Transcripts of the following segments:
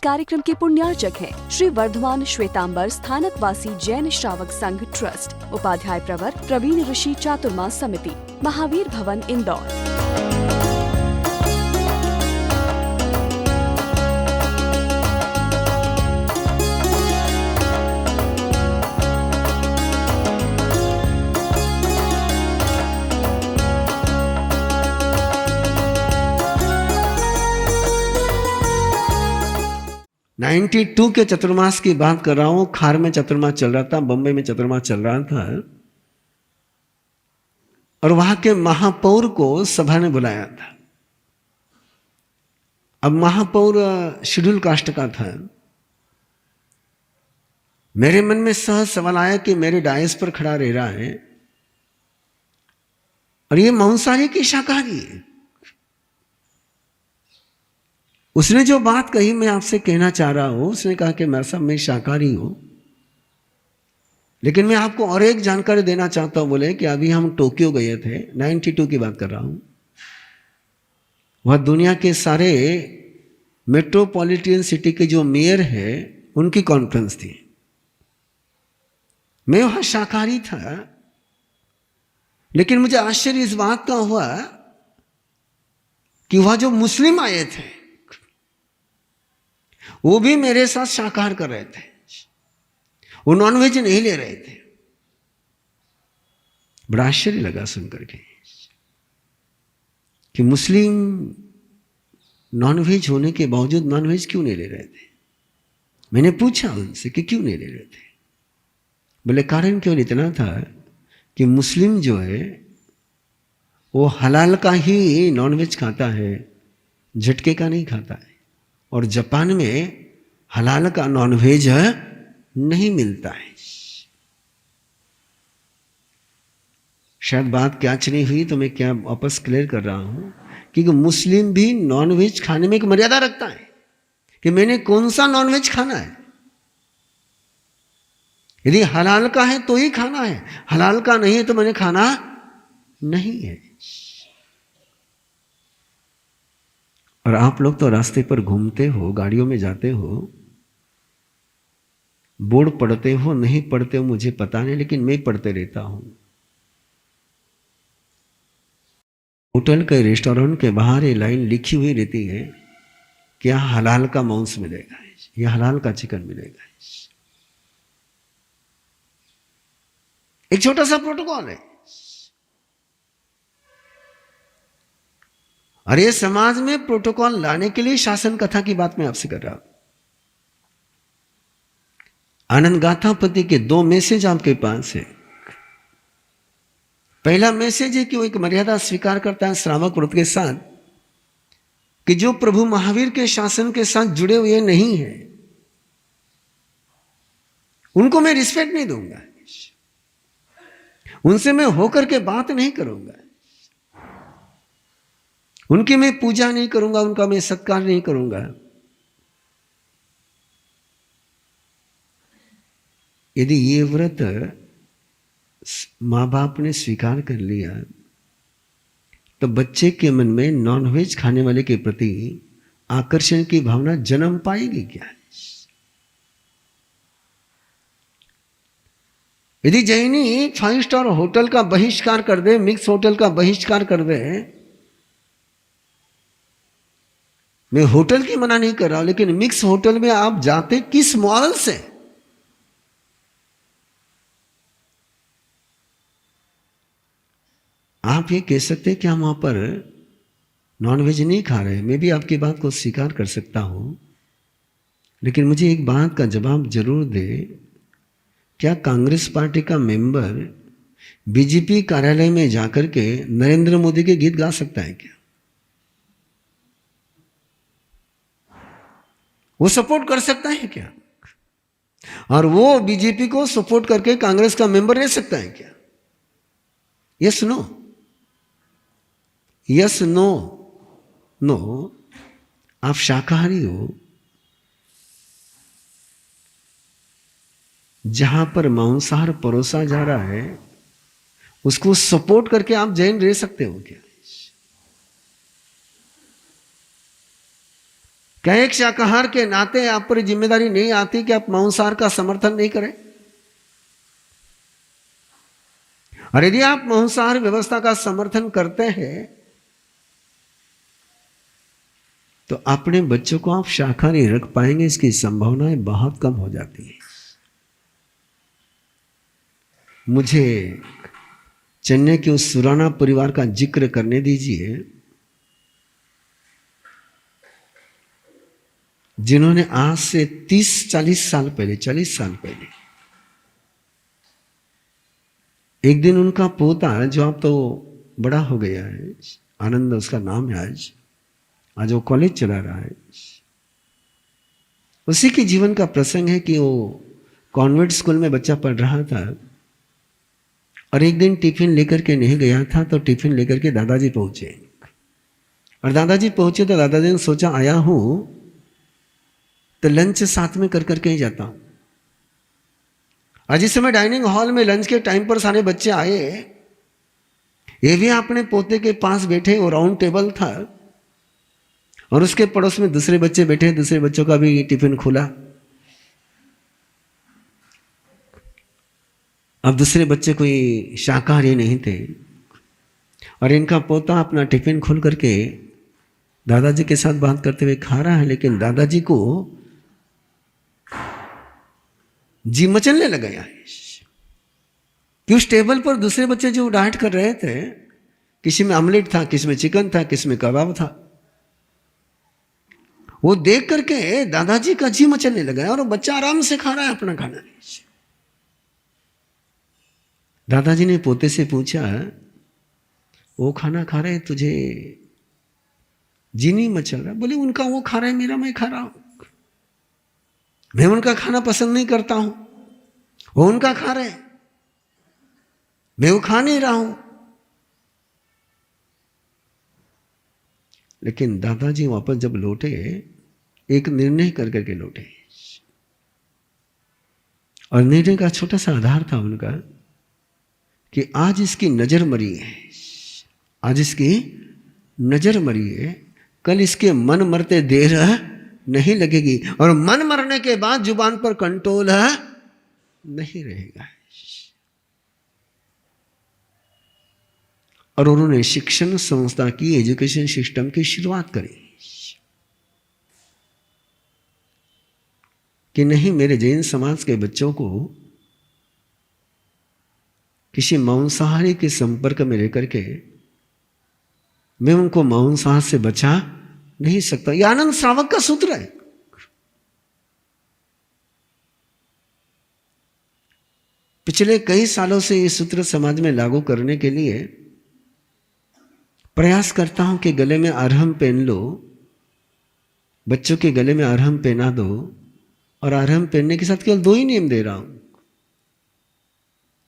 कार्यक्रम के पुण्यार्चक हैं श्री वर्धमान श्वेतांबर स्थानकवासी जैन श्रावक संघ ट्रस्ट, उपाध्याय प्रवर प्रवीण ऋषि चातुर्मा समिति, महावीर भवन, इंदौर। 92 के चतुर्मास की बात कर रहा हूं। खार में चतुर्मास चल रहा था, बंबई में चतुर्मास चल रहा था, और वहां के महापौर को सभा ने बुलाया था। अब महापौर शेड्यूल कास्ट का था। मेरे मन में सहज सवाल आया कि मेरे डायस पर खड़ा रह रहा है और ये मांसाहारी की शाकाहारी है। उसने जो बात कही मैं आपसे कहना चाह रहा हूं, उसने कहा कि मैं साहब मैं शाकाहारी हूं, लेकिन मैं आपको और एक जानकारी देना चाहता हूं। बोले कि अभी हम टोक्यो गए थे, 92 की बात कर रहा हूं। वह दुनिया के सारे मेट्रोपॉलिटन सिटी के जो मेयर है उनकी कॉन्फ्रेंस थी। मैं वहां शाकाहारी था, लेकिन मुझे आश्चर्य इस बात का हुआ कि वह जो मुस्लिम आए थे वो भी मेरे साथ शाकाहार कर रहे थे, वो नॉनवेज नहीं ले रहे थे। बड़ा आश्चर्य लगा सुनकर के कि मुस्लिम नॉनवेज होने के बावजूद नॉनवेज क्यों नहीं ले रहे थे। मैंने पूछा उनसे कि क्यों नहीं ले रहे थे। बोले कारण केवल इतना था कि मुस्लिम जो है वो हलाल का ही नॉनवेज खाता है, झटके का नहीं खाता है, और जापान में हलाल का नॉनवेज नहीं मिलता है। शायद बात कैच नहीं हुई तो मैं क्या वापस क्लियर कर रहा हूं कि मुस्लिम भी नॉनवेज खाने में एक मर्यादा रखता है कि मैंने कौन सा नॉनवेज खाना है। यदि हलाल का है तो ही खाना है, हलाल का नहीं है तो मैंने खाना नहीं है। और आप लोग तो रास्ते पर घूमते हो, गाड़ियों में जाते हो, बोर्ड पढ़ते हो नहीं पढ़ते हो मुझे पता नहीं, लेकिन मैं पढ़ते रहता हूं। होटल के रेस्टोरेंट के बाहर ये लाइन लिखी हुई रहती है कि यहां हलाल का मांस मिलेगा, यह हलाल का चिकन मिलेगा। एक छोटा सा प्रोटोकॉल है। और ये समाज में प्रोटोकॉल लाने के लिए शासन कथा की बात मैं आपसे कर रहा हूं। आनंद गाथापति के 2 मैसेज आपके पास है। पहला मैसेज है कि वो एक मर्यादा स्वीकार करता है श्रावक व्रत के साथ कि जो प्रभु महावीर के शासन के साथ जुड़े हुए नहीं है उनको मैं रिस्पेक्ट नहीं दूंगा, उनसे मैं होकर के बात नहीं करूंगा, उनकी मैं पूजा नहीं करूंगा, उनका मैं सत्कार नहीं करूंगा। यदि ये व्रत मां बाप ने स्वीकार कर लिया तो बच्चे के मन में नॉनवेज खाने वाले के प्रति आकर्षण की भावना जन्म पाएगी क्या? यदि जैनी 5 स्टार होटल का बहिष्कार कर दे, मिक्स होटल का बहिष्कार कर दे, मैं होटल की मना नहीं कर रहा हूं, लेकिन मिक्स होटल में आप जाते किस मॉरल से? आप ये कह सकते हैं कि हम वहां पर नॉनवेज नहीं खा रहे, मैं भी आपकी बात को स्वीकार कर सकता हूं, लेकिन मुझे एक बात का जवाब जरूर दे, क्या कांग्रेस पार्टी का मेंबर बीजेपी कार्यालय में जाकर के नरेंद्र मोदी के गीत गा सकता है क्या? वो सपोर्ट कर सकता है क्या? और वो बीजेपी को सपोर्ट करके कांग्रेस का मेंबर रह सकता है क्या? Yes no, yes no, no. आप शाकाहारी हो, जहां पर मांसाहार परोसा जा रहा है उसको सपोर्ट करके आप जैन रह सकते हो क्या? क्या एक शाकाहार के नाते आप पर जिम्मेदारी नहीं आती कि आप मांसाहार का समर्थन नहीं करें? और यदि आप मांसाहार व्यवस्था का समर्थन करते हैं तो अपने बच्चों को आप शाकाहारी रख पाएंगे, इसकी संभावनाएं बहुत कम हो जाती है। मुझे चेन्नई के उस सुराना परिवार का जिक्र करने दीजिए जिन्होंने आज से 40 साल पहले एक दिन उनका पोता, जो अब तो बड़ा हो गया है, आनंद उसका नाम है, आज वो कॉलेज चला रहा है, उसी के जीवन का प्रसंग है कि वो कॉन्वेंट स्कूल में बच्चा पढ़ रहा था और एक दिन टिफिन लेकर के नहीं गया था, तो टिफिन लेकर के दादाजी पहुंचे और दादाजी पहुंचे तो दादाजी ने सोचा आया हूं तो लंच साथ में कर करके ही जाता हूं। आज इस समय डाइनिंग हॉल में लंच के टाइम पर सारे बच्चे आए, ये भी अपने पोते के पास बैठे, वो राउंड टेबल था और उसके पड़ोस में दूसरे बच्चे बैठे, दूसरे बच्चों का भी टिफिन खुला। अब दूसरे बच्चे कोई शाकाहारी नहीं थे और इनका पोता अपना टिफिन खोल करके दादाजी के साथ बात करते हुए खा रहा है, लेकिन दादाजी को जी मचलने लगा कि उस टेबल पर दूसरे बच्चे जो डाइट कर रहे थे, किसी में ऑमलेट था, किसी में चिकन था, किसी में कबाब था, वो देख करके दादाजी का जी मचलने लगा और वो बच्चा आराम से खा रहा है अपना खाना। दादाजी ने पोते से पूछा, वो खाना खा रहे तुझे जी नहीं मचल रहा? बोले उनका वो खा रहा है, मेरा मैं खा रहा हूं, मैं उनका खाना पसंद नहीं करता हूं, वो उनका खा रहे, मैं वो खा नहीं रहा हूं। लेकिन दादाजी वापस जब लौटे, एक निर्णय कर करके लौटे और निर्णय का छोटा सा आधार था उनका कि आज इसकी नजर मरी है, आज इसकी नजर मरी है, कल इसके मन मरते देर नहीं लगेगी और मन मरने के बाद जुबान पर कंट्रोल नहीं रहेगा। और उन्होंने शिक्षण संस्था की, एजुकेशन सिस्टम की शुरुआत करी कि नहीं, मेरे जैन समाज के बच्चों को किसी मांसाहारी के संपर्क में रहकर के मैं उनको मांसाहार से बचा नहीं सकता। यह आनंद श्रावक का सूत्र है। पिछले कई सालों से यह सूत्र समाज में लागू करने के लिए प्रयास करता हूं कि गले में अरहम पहन लो, बच्चों के गले में अरहम पहना दो, और अरहम पहनने के साथ केवल 2 ही नियम दे रहा हूं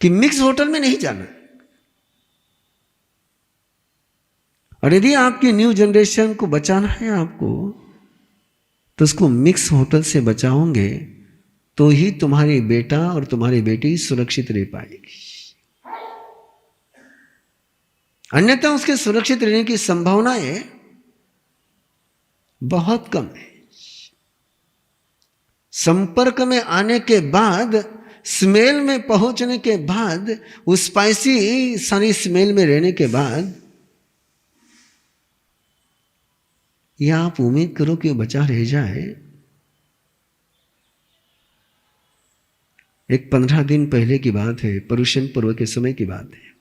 कि मिक्स होटल में नहीं जाना। और यदि आपकी न्यू जनरेशन को बचाना है आपको, तो उसको मिक्स होटल से बचाओगे तो ही तुम्हारी बेटा और तुम्हारी बेटी सुरक्षित रह पाएगी, अन्यथा उसके सुरक्षित रहने की संभावनाएं बहुत कम है। संपर्क में आने के बाद, स्मेल में पहुंचने के बाद, उस स्पाइसी सारी स्मेल में रहने के बाद या आप उम्मीद करो कि वो बचा रह जाए। एक 15 दिन पहले की बात है, पर्युषण पर्व के समय की बात है।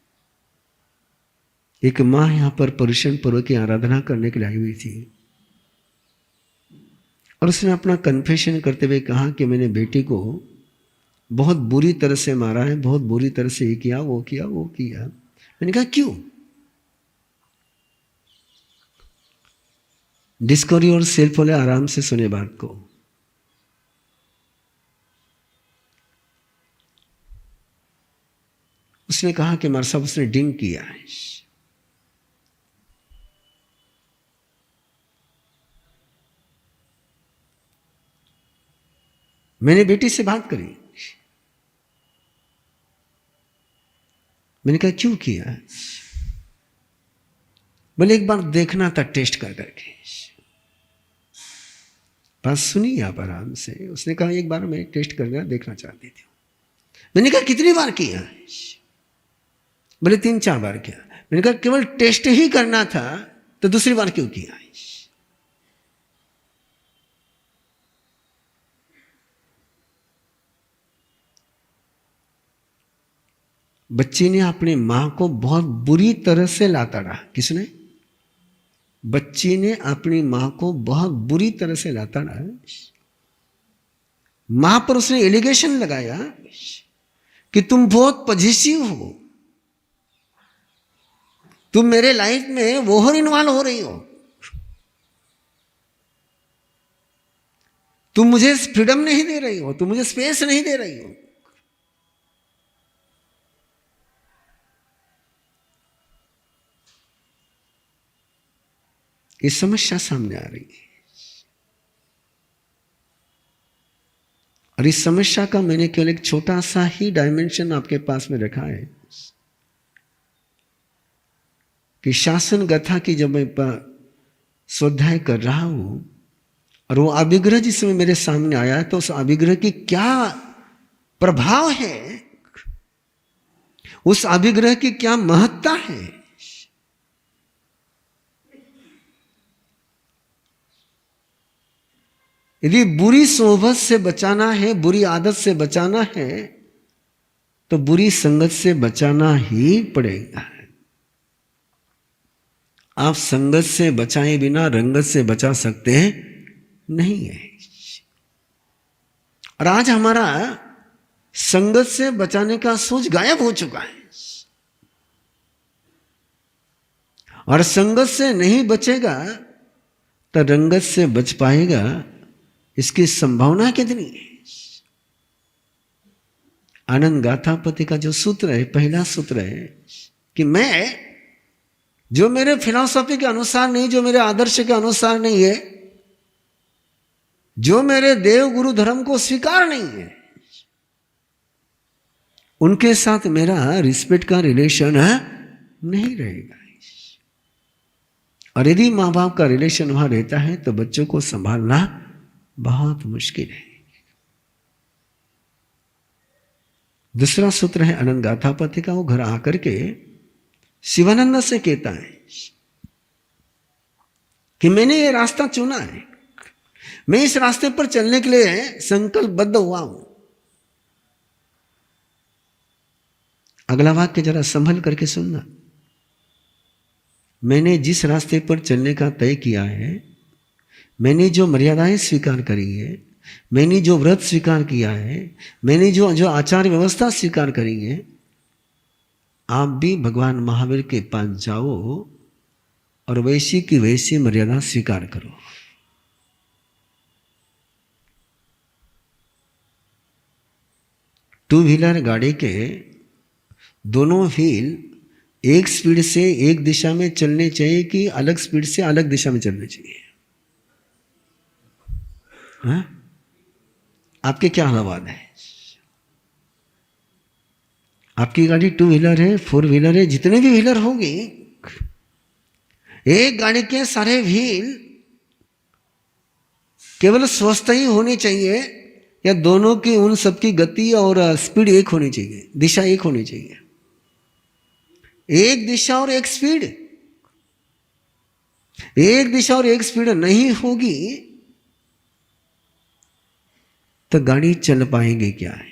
एक माँ यहां पर पर्युषण पर्व की आराधना करने के लिए आई हुई थी और उसने अपना कन्फेशन करते हुए कहा कि मैंने बेटी को बहुत बुरी तरह से मारा है, बहुत बुरी तरह से ये किया, वो किया, वो किया। मैंने कहा क्यों? डिस्कवरी और सेल्फ वाले आराम से सुने बात को। उसने कहा कि मार साहब उसने ड्रिंक किया है। मैंने बेटी से बात करी, मैंने कहा क्यों किया? बोले एक बार देखना था टेस्ट कर करके। बात सुनी आप आराम से। उसने कहा एक बार मैं टेस्ट करना देखना चाहती थी। मैंने कहा कितनी बार किया? बोले 3-4 बार किया। मैंने कहा केवल टेस्ट ही करना था तो दूसरी बार क्यों किया? बच्ची ने अपनी मां को बहुत बुरी तरह से लाताड़ा। किसने? बच्ची ने अपनी मां को बहुत बुरी तरह से लाताड़ा। मां पर उसने एलिगेशन लगाया कि तुम बहुत पॉजिटिव हो, तुम मेरे लाइफ में ओवर इन्वॉल्व हो रही हो, तुम मुझे फ्रीडम नहीं दे रही हो, तुम मुझे स्पेस नहीं दे रही हो। ये समस्या सामने आ रही है और इस समस्या का मैंने केवल एक छोटा सा ही डायमेंशन आपके पास में रखा है कि शासन गाथा की जब मैं स्वाध्याय कर रहा हूं और वो अभिग्रह जिस समय मेरे सामने आया तो उस अभिग्रह की क्या प्रभाव है, उस अभिग्रह की क्या महत्ता है, यदि बुरी सोहबत से बचाना है, बुरी आदत से बचाना है तो बुरी संगत से बचाना ही पड़ेगा। आप संगत से बचाए बिना रंगत से बचा सकते हैं नहीं है। और आज हमारा संगत से बचाने का सोच गायब हो चुका है और संगत से नहीं बचेगा तो रंगत से बच पाएगा, इसकी संभावना कितनी है? आनंद गाथापति का जो सूत्र है, पहला सूत्र है कि मैं जो मेरे फिलॉसफी के अनुसार नहीं, जो मेरे आदर्श के अनुसार नहीं है, जो मेरे देव गुरु धर्म को स्वीकार नहीं है, उनके साथ मेरा रिस्पेक्ट का रिलेशन नहीं रहेगा। और यदि मां बाप का रिलेशन वहां रहता है तो बच्चों को संभालना बहुत मुश्किल है। दूसरा सूत्र है आनंद गाथापति का। वो घर आकर के शिवानंद से कहता है कि मैंने ये रास्ता चुना है, मैं इस रास्ते पर चलने के लिए संकल्पबद्ध हुआ हूं। अगला वाक्य जरा संभल करके सुनना। मैंने जिस रास्ते पर चलने का तय किया है, मैंने जो मर्यादाएं स्वीकार करी है, मैंने जो व्रत स्वीकार किया है, मैंने जो आचार व्यवस्था स्वीकार करी है, आप भी भगवान महावीर के पास जाओ और वैसी की वैसी मर्यादा स्वीकार करो। टू व्हीलर गाड़ी के दोनों व्हील एक स्पीड से एक दिशा में चलने चाहिए कि अलग स्पीड से अलग दिशा में चलने चाहिए? हाँ? आपके क्या सवाल है? आपकी गाड़ी टू व्हीलर है, फोर व्हीलर है, जितने भी व्हीलर होंगे, एक गाड़ी के सारे व्हील केवल स्वस्थ ही होने चाहिए या दोनों की उन सबकी गति और स्पीड एक होनी चाहिए, दिशा एक होनी चाहिए? एक दिशा और एक स्पीड, एक दिशा और एक स्पीड नहीं होगी तो गाड़ी चल पाएंगे क्या है?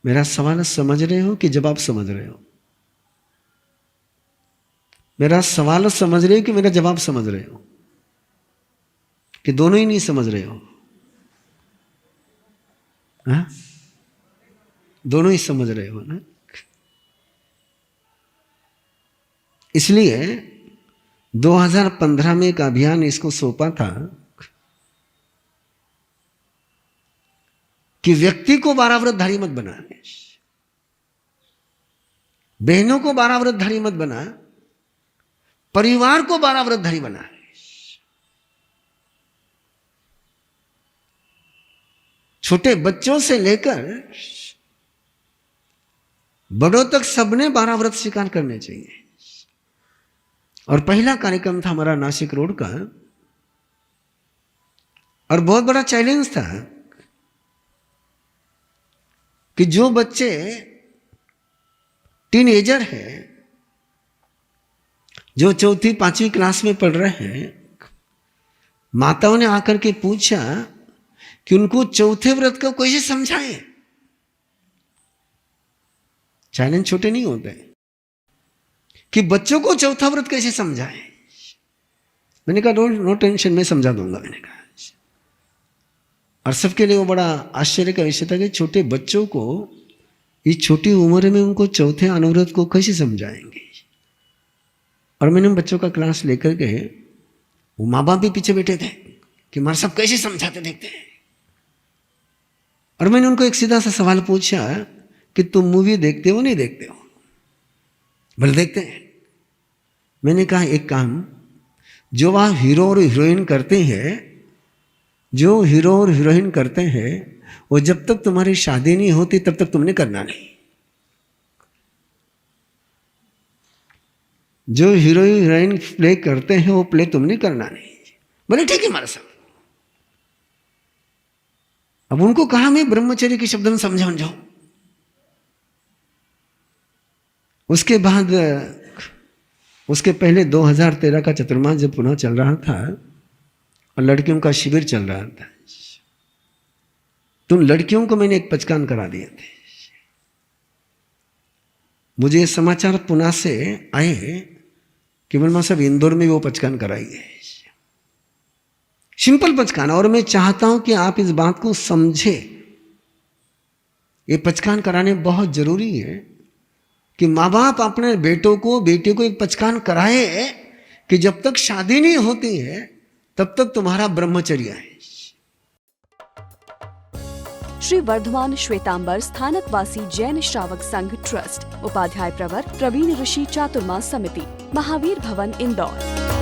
मेरा सवाल समझ रहे हो कि जवाब समझ रहे हो? मेरा सवाल समझ रहे हो कि मेरा जवाब समझ रहे हो? कि दोनों ही नहीं समझ रहे हो? हाँ? दोनों ही समझ रहे हो ना? इसलिए 2015 में एक अभियान इसको सौंपा था कि व्यक्ति को 12 व्रतधारी मत बना, बहनों को 12 व्रतधारी मत बना, परिवार को 12 व्रतधारी बना। छोटे बच्चों से लेकर बड़ों तक सबने 12 व्रत स्वीकार करने चाहिए। और पहला कार्यक्रम था हमारा नासिक रोड का, और बहुत बड़ा चैलेंज था कि जो बच्चे टीनएजर है, जो 4th-5वीं क्लास में पढ़ रहे हैं, माताओं ने आकर के पूछा कि उनको चौथे व्रत को कैसे समझाएं। चैलेंज छोटे नहीं होते कि बच्चों को चौथा व्रत कैसे समझाएं। मैंने कहा नो टेंशन, मैं समझा दूंगा। मैंने कहा, और सबके लिए वो बड़ा आश्चर्य का विषय था कि छोटे बच्चों को इस छोटी उम्र में उनको चौथे अनुव्रत को कैसे समझाएंगे। और मैंने बच्चों का क्लास लेकर के, वो माँ बाप भी पीछे बैठे थे कि हमारे सब कैसे समझाते देखते हैं। और मैंने उनको एक सीधा सा सवाल पूछा कि तुम मूवी देखते हो नहीं देखते हो? बोले देखते हैं। मैंने कहा एक काम, जो वह हीरो और हीरोइन करते हैं, जो हीरो और हीरोइन करते हैं, वो जब तक तुम्हारी शादी नहीं होती तब तक तुमने करना नहीं। जो हीरो हीरोइन प्ले करते हैं वो प्ले तुमने करना नहीं। बोले ठीक है हमारा सब। अब उनको कहा मैं ब्रह्मचर्य के शब्द में समझाऊं। उसके बाद उसके पहले 2013 का चतुर्मास जब पुनः चल रहा था और लड़कियों का शिविर चल रहा था, तो लड़कियों को मैंने एक पचकान करा दिए थे। मुझे ये समाचार पुणे से आए कि बोलमा साहब इंदौर में वो पचकान कराई है, सिंपल पचकान। और मैं चाहता हूं कि आप इस बात को समझे, ये पचकान कराने बहुत जरूरी है कि माँ बाप अपने बेटे को एक पचकान कराए कि जब तक शादी नहीं होती है तब तक तुम्हारा ब्रह्मचर्य है। श्री वर्धमान श्वेतांबर स्थानकवासी जैन श्रावक संघ ट्रस्ट, उपाध्याय प्रवर प्रवीण ऋषि चातुर्मास समिति, महावीर भवन, इंदौर।